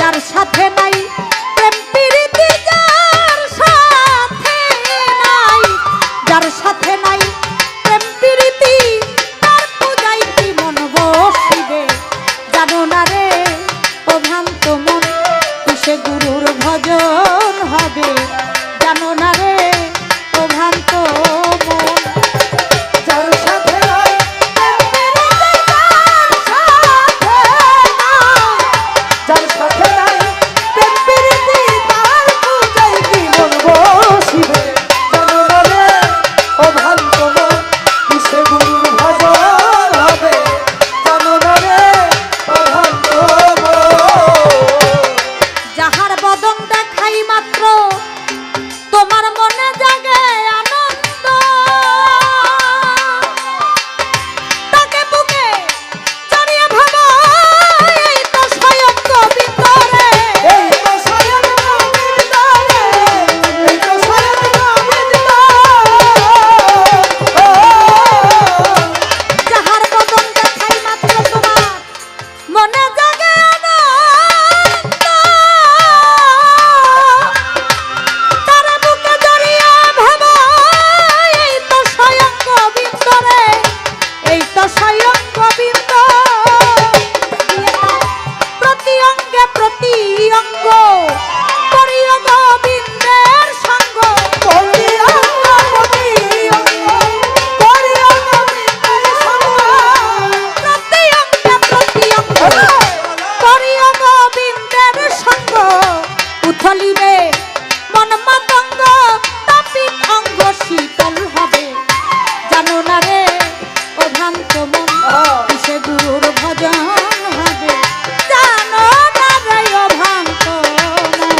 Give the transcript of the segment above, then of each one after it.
যার সাথে নাই প্রেম প্রীতি, যার সাথে নাই, যার সাথে নাই প্রেম প্রীতি, তার পূজায় কি মন বসিবে জানো না রে ও ভ্রান্ত মন, কিসে গুরুর ভজন হবে জানো না রে ও ভ্রান্ত মন। যার সাথে নাই প্রেম প্রীতি, যার সাথে নাই প্রেম প্রীতি, তার পূজায় কি মন বসিবে জানো না রে ও ভ্রান্ত মন, কিসে গুরুর ভজন হবে জানো না রে ও ভ্রান্ত মন। যাহার বদন দেখাই মাত্র তোমার মনে জাগে আনন্দ, তাকে বুকে জড়িয়ে ভাবো এই তো স্বয়ং গোবিন্দ রে। এই তো স্বয়ং গোবিন্দ রে, এই তো স্বয়ং গোবিন্দ। যাহার বদন দেখাই মাত্র তোমার মনে জাগে আনন্দ, তার বুকে জড়িয়ে ভাবো এই তো স্বয়ং গোবিন্দ রে, এই তো স্বয়ং গোবিন্দ। প্রতি অঙ্গে প্রতি অঙ্গ করিও গোবিন্দের সঙ্গ, প্রতি অঙ্গ প্রতি অঙ্গ করিও গোবিন্দের সঙ্গ। প্রতি অঙ্গে প্রতি অঙ্গ করিও গোবিন্দের সঙ্গ, উথলিবে মন মাতঙ্গ, তাপিত অঙ্গ শীতল হবে জানো না রে ও ভ্রান্ত মন, কিসে গুরুর ভজন হবে জানো না রে ও ভ্রান্ত মন।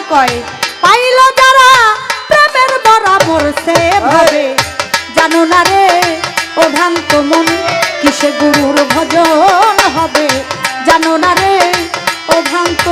কয় পাইল যারা প্রেমের বরাবর সে ভাবে জানো না রে ও ভ্রান্ত মন কিসে গুরুর ভজন হবে জানো না রে ও ভ্রান্ত